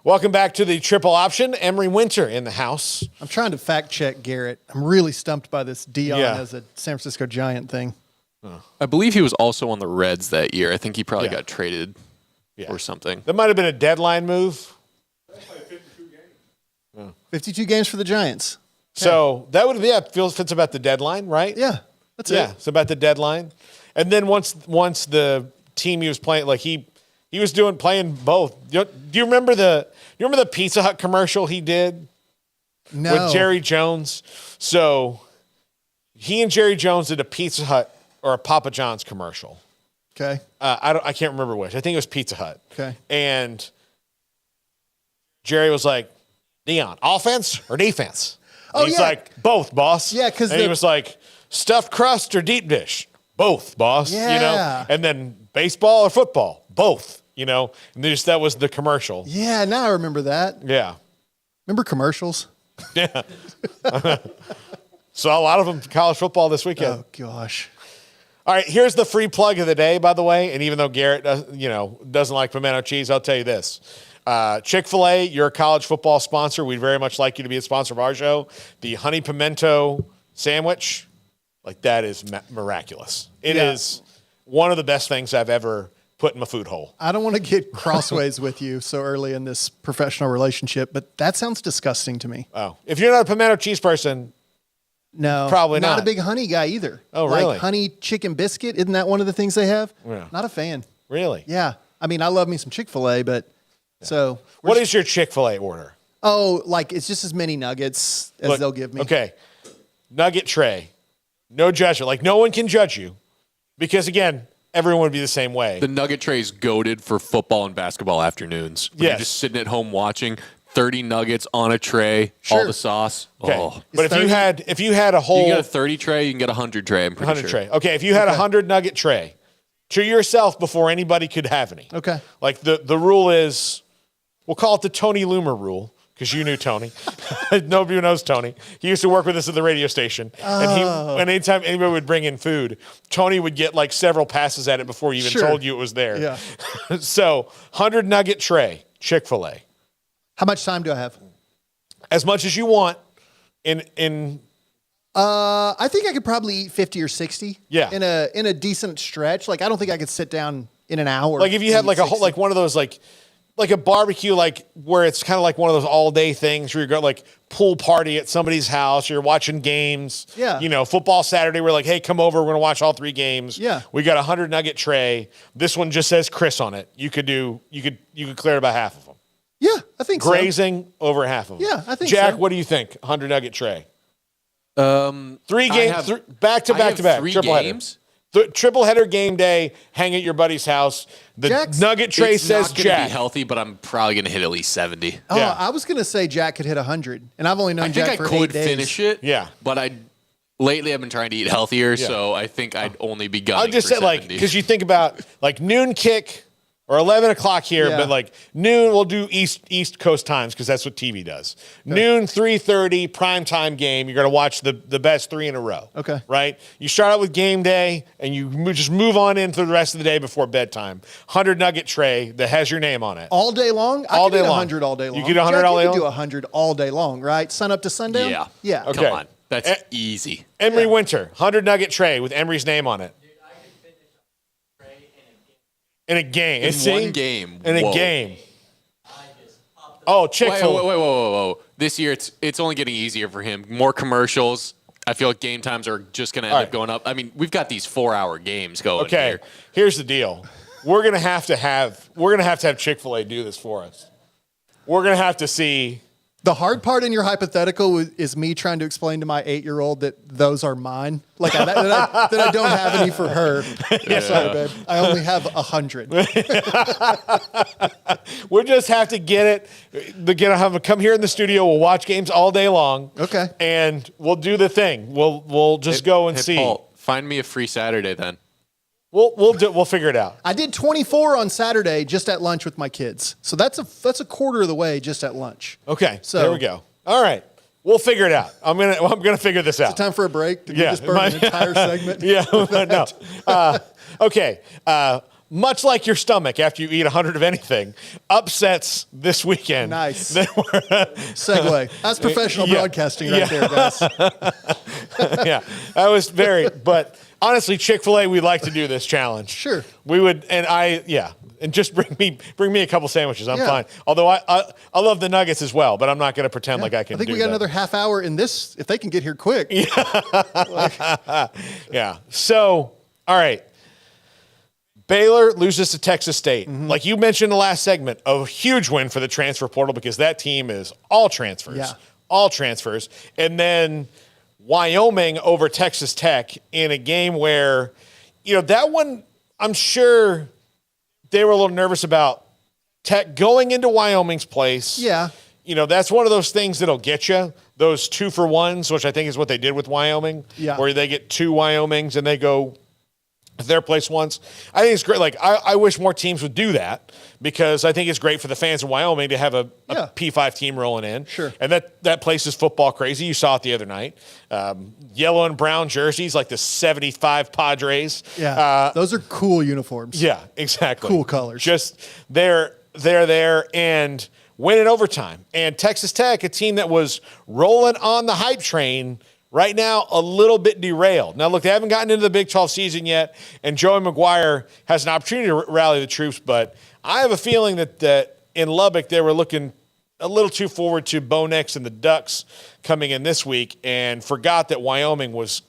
Welcome back to the triple option. Emery Winter in the house. I'm trying to fact check Garrett. I'm really stumped by this Deion as a San Francisco Giant thing. I believe he was also on the Reds that year. I think he probably got traded or something. That might have been a deadline move. 52 games for the Giants. Okay. So that would fits about the deadline, right? Yeah, that's it. Yeah, it's about the deadline. And then once the team he was playing, like he was playing both. Do you remember the Pizza Hut commercial he did? No. With Jerry Jones. So he and Jerry Jones did a Pizza Hut or a Papa John's commercial. Okay. I can't remember which. I think it was Pizza Hut. Okay. And Jerry was like, Deion, offense or defense? Oh, he's like, both, boss. Yeah, because he was like, stuffed crust or deep dish? Both, boss. Yeah. You know? And then baseball or football? Both. You know? And that was the commercial. Yeah, now I remember that. Yeah. Remember commercials? Yeah. Saw a lot of them in college football this weekend. Oh, gosh. All right, here's the free plug of the day, by the way. And even though Garrett doesn't like pimento cheese, I'll tell you this. Chick-fil-A, you're a college football sponsor. We'd very much like you to be a sponsor of our show. The honey pimento sandwich, like that is miraculous. It is one of the best things I've ever put in my food hole. I don't want to get crossways with you so early in this professional relationship, but that sounds disgusting to me. Oh, if you're not a pimento cheese person, no, probably not. Not a big honey guy either. Oh, really? Like honey chicken biscuit, isn't that one of the things they have? Yeah. Not a fan. Really? Yeah. I mean, I love me some Chick-fil-A, but so. What is your Chick-fil-A order? Oh, like it's just as many nuggets as they'll give me. Okay. Nugget tray. No judgment. Like no one can judge you because, again, everyone would be the same way. The nugget tray is goated for football and basketball afternoons. When you're just sitting at home watching 30 nuggets on a tray, all the sauce. Okay. Oh. But if you had a whole, you get a 30 tray, you can get a 100 tray. I'm pretty 100 sure. tray. Okay, if you had a 100 nugget tray to yourself before anybody could have any. Okay. Like the rule is, we'll call it the Tony Loomer rule because you knew Tony. Nobody knows Tony. He used to work with us at the radio station, and anytime anybody would bring in food, Tony would get like several passes at it before he even told you it was there. Yeah. So 100 nugget tray, Chick-fil-A. How much time do I have? As much as you want. I think I could probably eat 50 or 60. Yeah. In a decent stretch. Like I don't think I could sit down in an hour. Like if you had like a whole, like one of those like a barbecue, like where it's kind of like one of those all day things where you're going like pool party at somebody's house, you're watching games. Yeah. You know, football Saturday, we're like, hey, come over, we're gonna watch all 3 games. Yeah. We got a 100 nugget tray. This one just says Chris on it. You could clear about half of them. Yeah, I think Grazing over half of them. Yeah, I think Jack, so. what do you think? 100 nugget tray. 3 games, back to back. 3 triple games. Header. Triple header game day. Hang at your buddy's house. The nugget tray It's says not gonna Jack. be healthy, but I'm probably gonna hit at least 70. Oh, Yeah. I was gonna say Jack could hit 100, and I've only known I think Jack I for could 8 days. finish it. Yeah. But lately I've been trying to eat healthier, so I think I'd only be gunning I'll just for say, like, 70. because you think about, like, noon kick or 11 o'clock here, Yeah. but, like, noon, we'll do East Coast times because that's what TV does. Noon, 3:30, primetime game. You're going to watch the best 3 in a row. Okay. Right? You start out with game day, and you just move on in through the rest of the day before bedtime. 100 nugget tray that has your name on it. All day long? All I could day do long. 100 all day long. You could do 100 Jack, all day you long? could do 100 all day long, right? Sun up to sundown? Yeah. Yeah. Okay. Come on. That's easy. Emery Winter, 100 nugget tray with Emery's name on it. In a game. In See? one game. In a Whoa. game. Oh, Wait, Chick-fil-A. whoa. This year it's only getting easier for him. More commercials. I feel like game times are just going to end up going up. I mean, we've got these 4-hour games going Okay, here. here's the deal. We're gonna have to have Chick-fil-A do this for us. We're gonna have to see. The hard part in your hypothetical is me trying to explain to my 8-year-old that those are mine. Like that I don't have any for her. Sorry, babe. I only have 100. We'll just have to get it. Have them come here in the studio. We'll watch games all day long. Okay. And we'll do the thing. We'll just go and Hey, see. Paul, find me a free Saturday then. We'll figure it out. I did 24 on Saturday just at lunch with my kids. So that's a quarter of the way just at lunch. Okay. So- there we go. All right. We'll figure it out. I'm gonna figure this out. Time for a break? Did we Yeah. just burn an entire segment? Yeah. No. Okay. much like your stomach after you eat 100 of anything, upsets this weekend. Nice. Segue. That's professional broadcasting right there, guys. Yeah, that was but honestly, Chick-fil-A, we'd like to do this challenge. Sure. We would, and just bring me a couple sandwiches. I'm fine. Although I love the nuggets as well, but I'm not going to pretend like I can do that. I think we got another half hour in this, if they can get here quick. Yeah. So, all right. Baylor loses to Texas State. Mm-hmm. Like you mentioned in the last segment, a huge win for the transfer portal because that team is all transfers. Yeah. All transfers. And then Wyoming over Texas Tech in a game where, that one, I'm sure they were a little nervous about Tech going into Wyoming's place. Yeah. That's one of those things that'll get you. Those 2-for-1s, which I think is what they did with Wyoming. Yeah. Where they get 2 Wyomings and they go their place once. I think it's great. Like, I wish more teams would do that because I think it's great for the fans of Wyoming to have a P5 team rolling in. Sure. And that place is football crazy. You saw it the other night. Yellow and brown jerseys like the 75 Padres. Yeah. Those are cool uniforms. Yeah, exactly. Cool colors. Just they're there and win in overtime. And Texas Tech, a team that was rolling on the hype train, right now, a little bit derailed. Now, look, they haven't gotten into the Big 12 season yet, and Joey McGuire has an opportunity to rally the troops, but I have a feeling that in Lubbock, they were looking a little too forward to Bo Nix and the Ducks coming in this week and forgot that Wyoming was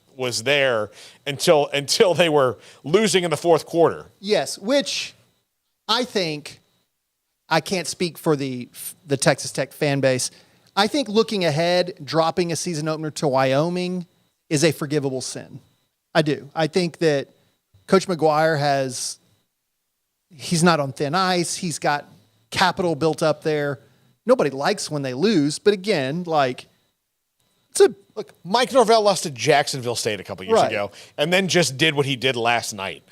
there until they were losing in the fourth quarter. Yes, which I think, I can't speak for the Texas Tech fan base, I think looking ahead, dropping a season opener to Wyoming is a forgivable sin. I do. I think that Coach McGuire he's not on thin ice. He's got capital built up there. Nobody likes when they lose, but again, Mike Norvell lost to Jacksonville State a couple years Right. ago and then just did what he did last night.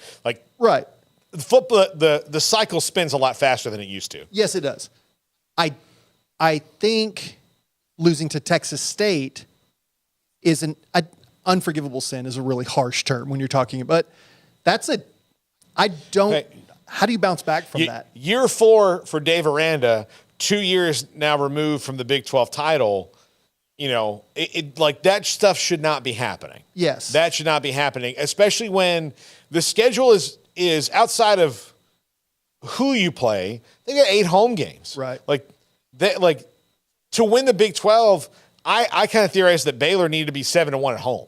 Right. The cycle spins a lot faster than it used to. Yes, it does. I think losing to Texas State is an unforgivable sin is a really harsh term when you're talking about. How do you bounce back from that? Year 4 for Dave Aranda, 2 years now removed from the Big 12 title, that stuff should not be happening. Yes. That should not be happening, especially when the schedule is outside of who you play. They got 8 home games. Right. To win the Big 12, I kind of theorized that Baylor needed to be 7-1 at home.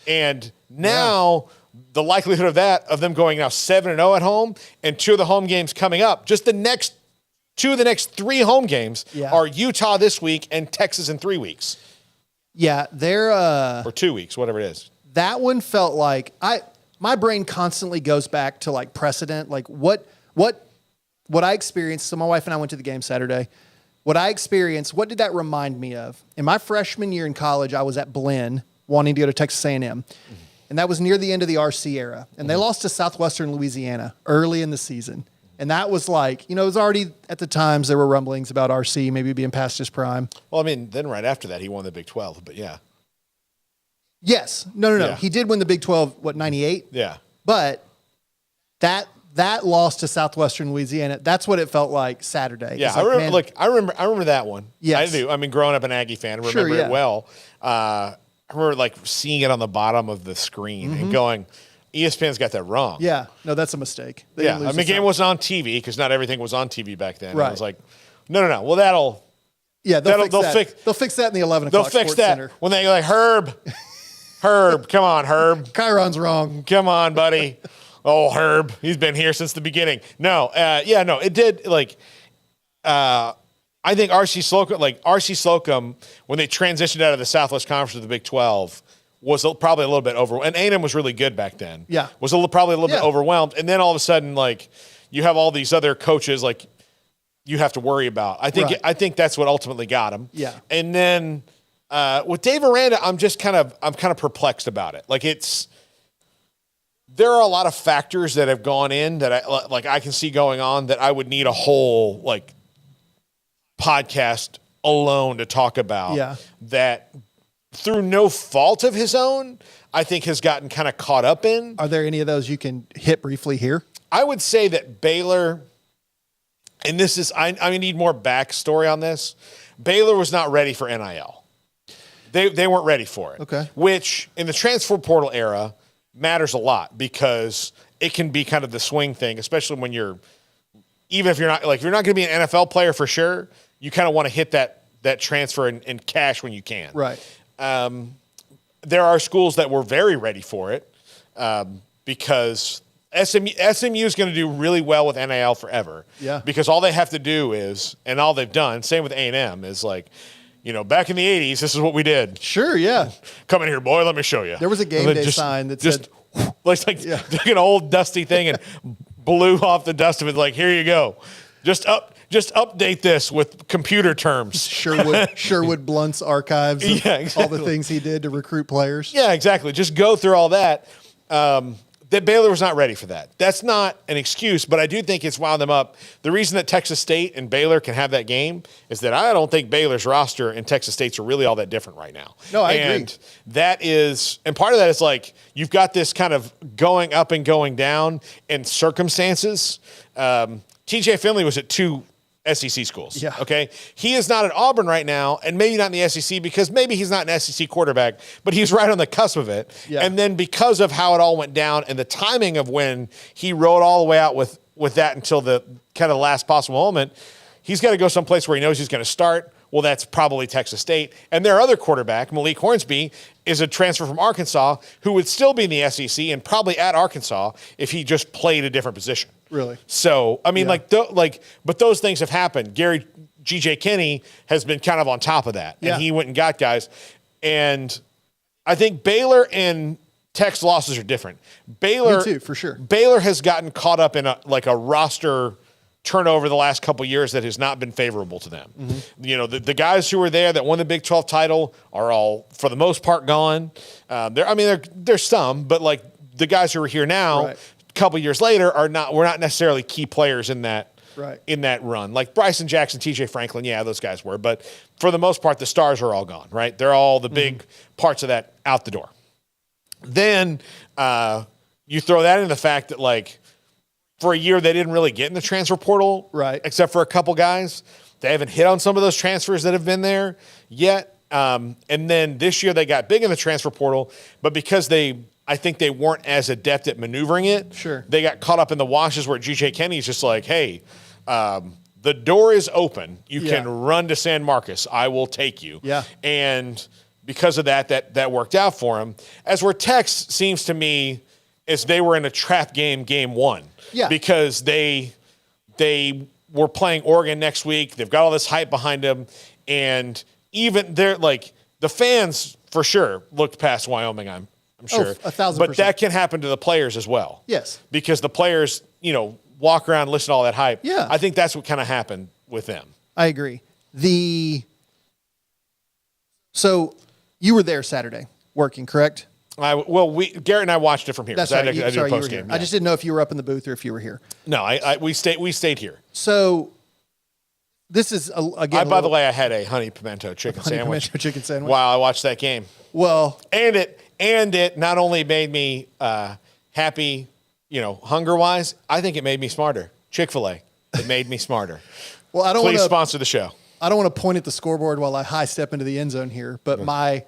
And now the likelihood of them going now 7-0 at home and 2 of the home games coming up, just two of the next 3 home games are Utah this week and Texas in 3 weeks. Yeah, they're or 2 weeks, whatever it is. That one felt like my brain constantly goes back to like precedent, like what I experienced. So my wife and I went to the game Saturday. What I experienced, what did that remind me of? In my freshman year in college, I was at Blinn wanting to go to Texas A&M. Mm-hmm. And that was near the end of the RC era. And they lost to Southwestern Louisiana early in the season. And that was it was already, at the times, there were rumblings about RC maybe being past his prime. Well, I mean, then right after that, he won the Big 12, but yeah. Yes. No. Yeah. He did win the Big 12, 98? Yeah. But that loss to Southwestern Louisiana, that's what it felt like Saturday. Yeah, I remember that one. Yes. I do. I mean, growing up an Aggie fan, I remember it well. I remember seeing it on the bottom of the screen and going, ESPN's got that wrong. Yeah, no, that's a mistake. I mean, the game wasn't on TV because not everything was on TV back then. Right. I was like, no. Well, they'll fix that in the 11 o'clock They'll fix Sports that Center. when they Herb, come on, Herb. Chiron's wrong. Come on, buddy. Oh, Herb, he's been here since the beginning. No, it did. I think RC Slocum, when they transitioned out of the Southwest Conference to the Big 12, was probably a little bit overwhelmed. And A&M was really good back then. Yeah, was probably a little bit overwhelmed. And then all of a sudden, you have all these other coaches you have to worry about. I think that's what ultimately got him. Yeah. And then with Dave Aranda, I'm kind of perplexed about it. There are a lot of factors that have gone in that I can see going on that I would need a whole podcast alone to talk about. Yeah. That through no fault of his own, I think has gotten kind of caught up in. Are there any of those you can hit briefly here? I would say that Baylor, and this is, I need more backstory on this. Baylor was not ready for NIL. They weren't ready for it. Okay. Which in the transfer portal era matters a lot because it can be kind of the swing thing, especially when even if you're not going to be an NFL player for sure, you kind of want to hit that transfer and cash when you can. Right. There are schools that were very ready for it because SMU is going to do really well with NIL forever. Yeah. Because all they have to do is, and all they've done, same with A&M, is like, back in the 80s, this is what we did. Sure, yeah. Come in here, boy, let me show you. There was a game day sign that said... Like an old dusty thing and blew off the dust of it, like, here you go. Just update this with computer terms. Sherwood Blunt's archives of exactly. all the things he did to recruit players. Yeah, exactly. Just go through all that. That Baylor was not ready for that. That's not an excuse, but I do think it's wound them up. The reason that Texas State and Baylor can have that game is that I don't think Baylor's roster and Texas State's are really all that different right now. No, I agree. And part of that is like you've got this kind of going up and going down in circumstances. TJ Finley was at 2 SEC schools. Yeah. Okay. He is not at Auburn right now, and maybe not in the SEC because maybe he's not an SEC quarterback, but he's right on the cusp of it. Yeah. And then because of how it all went down and the timing of when he rode all the way out with that until the kind of last possible moment, he's got to go someplace where he knows he's going to start. Well, that's probably Texas State. And their other quarterback, Malik Hornsby, is a transfer from Arkansas who would still be in the SEC and probably at Arkansas if he just played a different position. Really? So, I mean, but those things have happened. G.J. Kinney has been kind of on top of that. And he went and got guys. And I think Baylor and Tech's losses are different. Me too, for sure. Baylor has gotten caught up in a roster turnover the last couple of years that has not been favorable to them. Mm-hmm. The guys who were there that won the Big 12 title are all, for the most part, gone. There's some, but like the guys who are here now, right. a couple years later, were not necessarily key players in that right. in that run. Like Bryson Jackson, TJ Franklin, yeah, those guys were, but for the most part, the stars are all gone. Right? They're all the big parts of that out the door. Then you throw that into the fact that like, for a year, they didn't really get in the transfer portal, right? Except for a couple guys. They haven't hit on some of those transfers that have been there yet. And then this year, they got big in the transfer portal, but because I think they weren't as adept at maneuvering it. Sure. They got caught up in the washes where G.J. Kenny's just like, hey, the door is open. You can run to San Marcos. I will take you. Yeah. And because of that worked out for him. As where Tex seems to me is they were in a trap game one. Yeah. Because they were playing Oregon next week. They've got all this hype behind them. And even they're like the fans for sure looked past Wyoming, I'm sure. 1,000%. But that can happen to the players as well. Yes. Because the players, walk around, listen to all that hype. Yeah. I think that's what kind of happened with them. I agree. So you were there Saturday working, correct? Garrett and I watched it from here. That's I right. did You were post here. game. I just didn't know if you were up in the booth or if you were here. No, we stayed here. So this is again. By the way, I had a honey pimento chicken sandwich while I watched that game. Well, and it not only made me happy, hunger wise. I think it made me smarter. Chick-fil-A, it made me smarter. Well, I don't want Please to sponsor the show. I don't want to point at the scoreboard while I high step into the end zone here, but my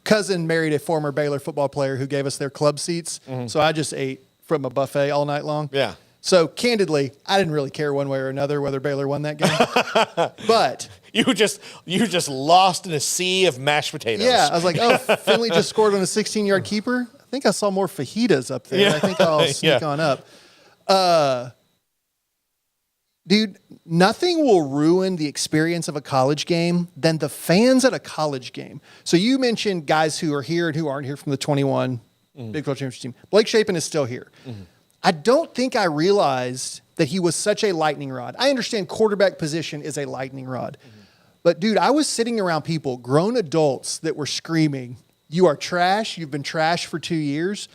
cousin married a former Baylor football player who gave us their club seats. So I just ate from a buffet all night long. Yeah. So candidly, I didn't really care one way or another whether Baylor won that game. But you just lost in a sea of mashed potatoes. Yeah, I was like, Finley just scored on a 16-yard keeper. I think I saw more fajitas up there. Yeah. I think I'll sneak on up. Dude, nothing will ruin the experience of a college game than the fans at a college game. So you mentioned guys who are here and who aren't here from the 21 Big 12 Championship team. Blake Shapen is still here. I don't think I realized that he was such a lightning rod. I understand quarterback position is a lightning rod. But, dude, I was sitting around people, grown adults, that were screaming, "You are trash. You've been trash for 2 years."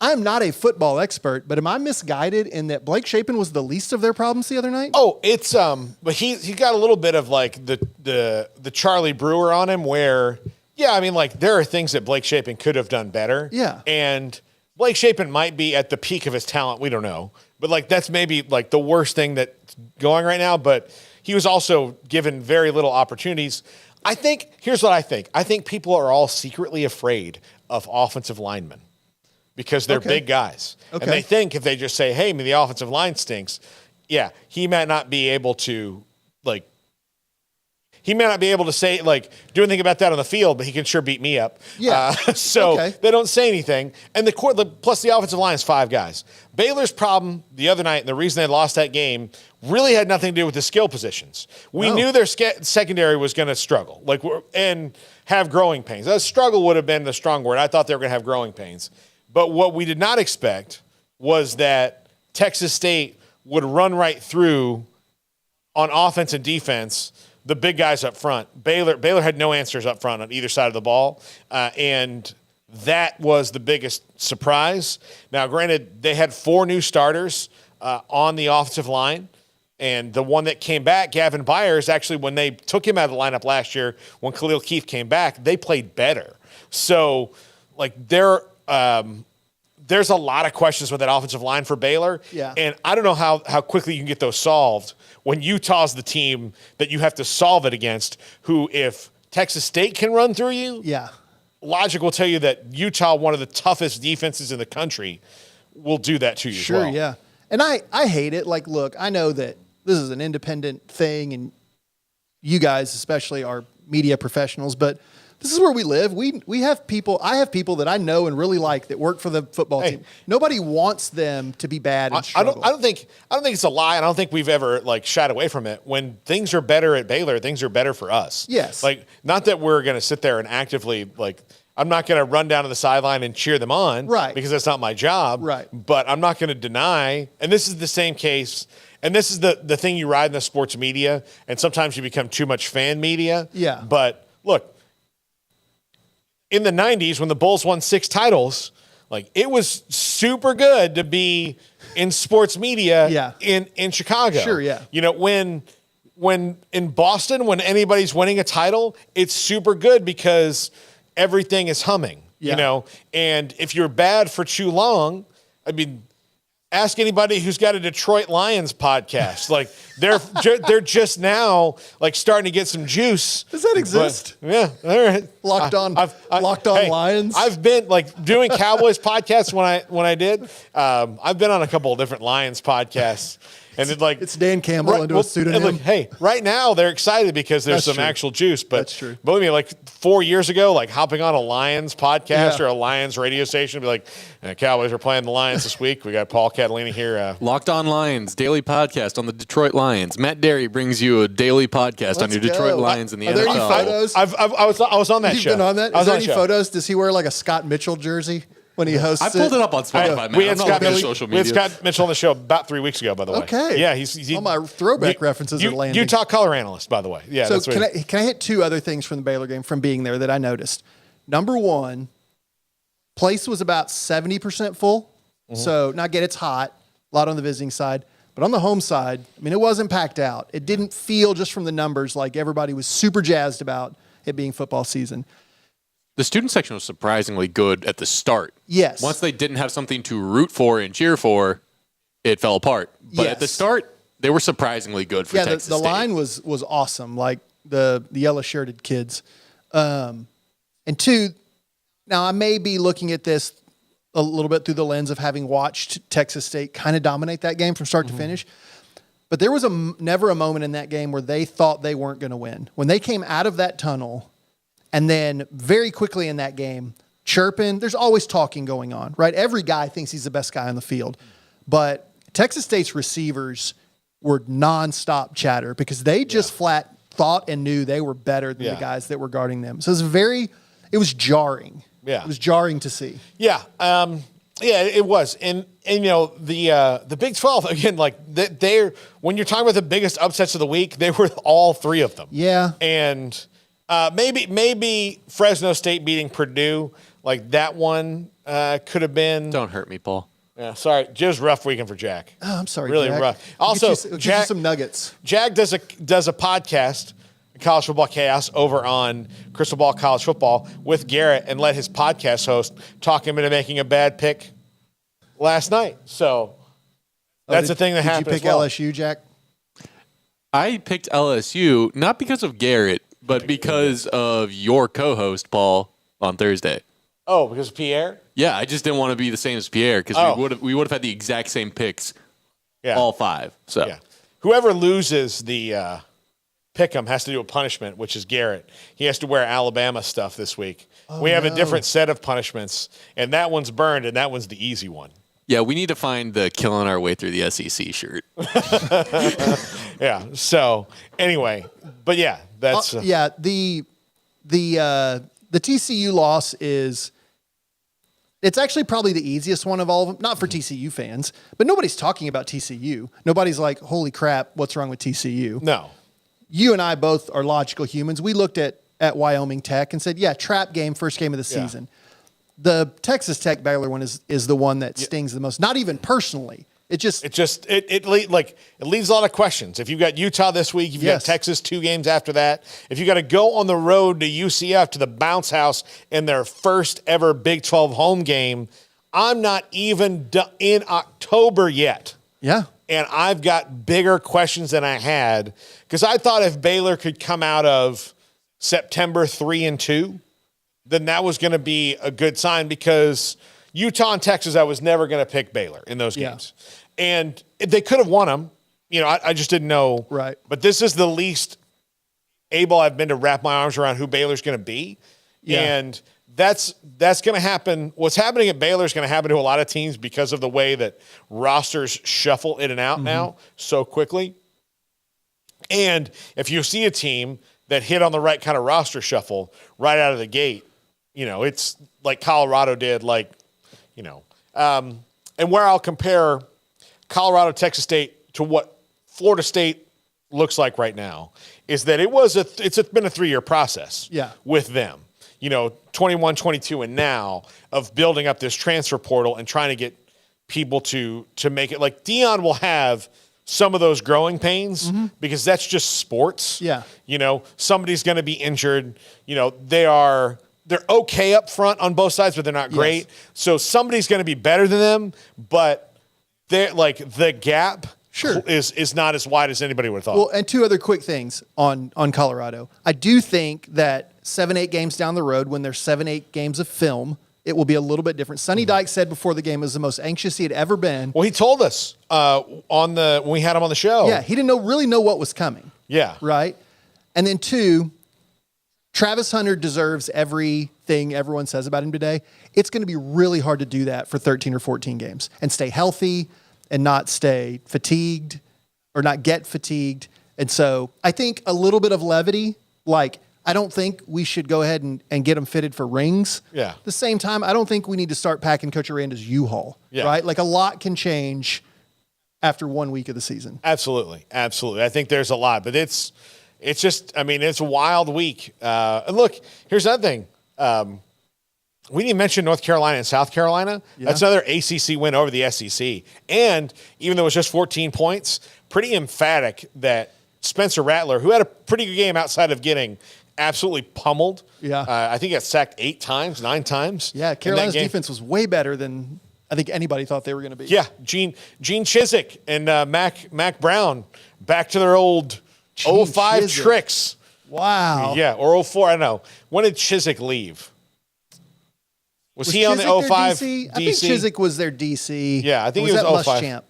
I'm not a football expert, but am I misguided in that Blake Shapen was the least of their problems the other night? Oh, it's but he got a little bit of like the Charlie Brewer on him where, there are things that Blake Shapen could have done better. Yeah. And Blake Shapen might be at the peak of his talent. We don't know. But like that's maybe like the worst thing that's going right now. But he was also given very little opportunities. I think here's what I think. I think people are all secretly afraid of offensive linemen because they're big guys. Okay. And they think if they just say, hey, the offensive line stinks, yeah, he might not be able to say, like, do anything about that on the field, but he can sure beat me up. Yeah. So they don't say anything. And plus the offensive line is 5 guys. Baylor's problem the other night, and the reason they lost that game, really had nothing to do with the skill positions. We knew their secondary was going to struggle, and have growing pains. Struggle would have been the strong word. I thought they were going to have growing pains. But what we did not expect was that Texas State would run right through on offense and defense the big guys up front. Baylor had no answers up front on either side of the ball, and that was the biggest surprise. Now, granted, they had 4 new starters on the offensive line, and the one that came back, Gavin Byers, actually when they took him out of the lineup last year, when Khalil Keith came back, they played better. So, like, there's a lot of questions with that offensive line for Baylor, and I don't know how quickly you can get those solved when Utah's the team that you have to solve it against, who if Texas State can run through you, logic will tell you that Utah, one of the toughest defenses in the country, will do that to you as well. Sure, yeah. And I hate it. Like, look, I know that this is an independent thing, and you guys especially are media professionals, but this is where we live. We have people. I have people that I know and really like that work for the football team. Nobody wants them to be bad and struggle. I don't think it's a lie. I don't think we've ever shied away from it. When things are better at Baylor, things are better for us. Yes. Like, not that we're going to sit there and actively I'm not going to run down to the sideline and cheer them on, right? Because that's not my job, right? But I'm not going to deny. And this is the same case. And this is the thing you ride in the sports media. And sometimes you become too much fan media. Yeah. But look. In the 90s, when the Bulls won 6 titles, it was super good to be in sports media in Chicago. Sure, yeah. When in Boston, when anybody's winning a title, it's super good because everything is humming, And if you're bad for too long, ask anybody who's got a Detroit Lions podcast. They're just now starting to get some juice. Does that exist? Yeah, all right. Locked on Lions. I've been doing Cowboys podcasts when I did. I've been on a couple of different Lions podcasts. And it's Dan Campbell into a pseudonym. Right now they're excited because there's some actual juice. But that's true. Believe me, 4 years ago, hopping on a Lions podcast or a Lions radio station, be Cowboys are playing the Lions this week. We got Paul Catalina here. Locked on Lions daily podcast on the Detroit Lions. Matt Derry brings you a daily podcast on your Detroit Lions in the NFL. Are there any photos? I was on that show. You've been on that? Is there any photos? Does he wear a Scott Mitchell jersey? When he hosts I pulled it up on Spotify, man. We had Scott Mitchell on the show about 3 weeks ago, by the way. Okay. Yeah, he's all my throwback references are landing. Utah color analyst, by the way. Yeah. So can I hit 2 other things from the Baylor game from being there that I noticed? Number 1, place was about 70% full. Mm-hmm. So now again, it's hot, a lot on the visiting side, but on the home side, it wasn't packed out. It didn't feel just from the numbers like everybody was super jazzed about it being football season. The student section was surprisingly good at the start. Yes. Once they didn't have something to root for and cheer for, it fell apart. But at the start, they were surprisingly good for Texas State. The line was awesome, the yellow-shirted kids. And 2, now I may be looking at this a little bit through the lens of having watched Texas State kind of dominate that game from start to finish. But there was never a moment in that game where they thought they weren't going to win. When they came out of that tunnel, and then very quickly in that game, chirping, there's always talking going on, right? Every guy thinks he's the best guy on the field. But Texas State's receivers were nonstop chatter because they just flat thought and knew they were better than the guys that were guarding them. So it was jarring. Yeah. It was jarring to see. Yeah. It was. And the Big 12, again, they're when you're talking about the biggest upsets of the week, they were all 3 of them. Yeah. And maybe Fresno State beating Purdue, that one could have been. Don't hurt me, Paul. Yeah, sorry. It was a rough weekend for Jack. Oh, I'm sorry, really Jack. rough. Also, Jack, you some nuggets. Jack does a podcast, College Football Chaos, over on Crystal Ball College Football with Garrett, and let his podcast host talk him into making a bad pick last night. So That's the thing that happened. Did you pick as well. LSU, Jack? I picked LSU not because of Garrett, but because of your co-host Paul on Thursday. Oh, because of Pierre? Yeah, I just didn't want to be the same as Pierre because we would have had the exact same picks, all 5. So whoever loses the pick'em has to do a punishment, which is Garrett. He has to wear Alabama stuff this week. We have a different set of punishments, and that one's burned, and that one's the easy one. Yeah, we need to find the killing our way through the SEC shirt. Yeah. So anyway, but yeah, that's the TCU loss is. It's actually probably the easiest one of all of them. Not for TCU fans, but nobody's talking about TCU. Nobody's like, "Holy crap, what's wrong with TCU?" No. You and I both are logical humans. We looked at Wyoming Tech and said, "Yeah, trap game, first game of the season." The Texas Tech Baylor one is the one that stings the most. Not even personally. It leaves a lot of questions. If you've got Utah this week, you've got Texas 2 games after that. If you got to go on the road to UCF to the bounce house in their first ever Big 12 home game, I'm not even in October yet. Yeah. And I've got bigger questions than I had because I thought if Baylor could come out of September 3-2, then that was going to be a good sign because Utah and Texas, I was never going to pick Baylor in those games. And they could have won them. You know, I just didn't know. Right. But this is the least able I've been to wrap my arms around who Baylor's going to be. Yeah. And that's going to happen. What's happening at Baylor is going to happen to a lot of teams because of the way that rosters shuffle in and out now so quickly. And if you see a team that hit on the right kind of roster shuffle right out of the gate, you know, it's like Colorado did, and where I'll compare Colorado, Texas State to what Florida State looks like right now is that it's been a 3-year process with them, 21, 22, and now of building up this transfer portal and trying to get people to make it. Like Deion will have some of those growing pains because that's just sports. Yeah. Somebody's going to be injured. They're okay up front on both sides, but they're not great. So somebody's going to be better than them, but they're like the gap is not as wide as anybody would have thought. Well, and 2 other quick things on Colorado. I do think that 7-8 games down the road, when there's 7-8 games of film, it will be a little bit different. Sonny Dykes said before the game it was the most anxious he had ever been. Well, he told us when we had him on the show. Yeah, he didn't really know what was coming. Yeah. Right? And then 2, Travis Hunter deserves everything everyone says about him today. It's going to be really hard to do that for 13 or 14 games and stay healthy and not stay fatigued or not get fatigued. And so I think a little bit of levity, I don't think we should go ahead and get them fitted for rings. Yeah. At the same time, I don't think we need to start packing Coach Aranda's U-Haul, right? Like a lot can change after 1 week of the season. Absolutely. I think there's a lot, but it's just, it's a wild week. And look, here's another thing. We didn't mention North Carolina and South Carolina. Yeah. That's another ACC win over the SEC. And even though it was just 14 points, pretty emphatic that Spencer Rattler, who had a pretty good game outside of getting absolutely pummeled. Yeah. I think he got sacked 9 times. Yeah, Carolina's defense was way better than I think anybody thought they were going to be. Yeah, Gene Chizik and Mac Brown back to their old 05 tricks. Wow. Yeah, or 04, I don't know. When did Chizik leave? Was he on the 05 DC? I think Chizik was their DC. Yeah, I think he was 05. Muschamp?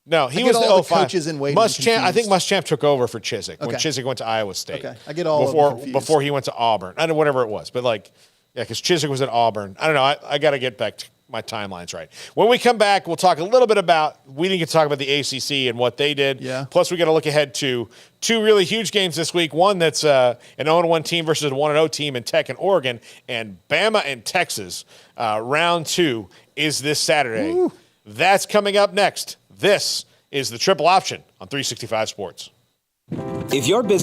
No, he was the 05. Coaches in waiting. I think Muschamp took over for Chizik when Chizik went to Iowa State. Okay, I get all before he went to Auburn. I don't know, whatever it was, but because Chizik was at Auburn. I don't know. I got to get back to my timelines right. When we come back, we'll talk a little bit about, we didn't get to talk about the ACC and what they did. Yeah. Plus, we got to look ahead to 2 really huge games this week. One that's an 0-1 team versus a 1-0 team in Tech and Oregon, and Bama and Texas. Round 2 is this Saturday. Woo. That's coming up next. This is the Triple Option on 365 Sports. If your business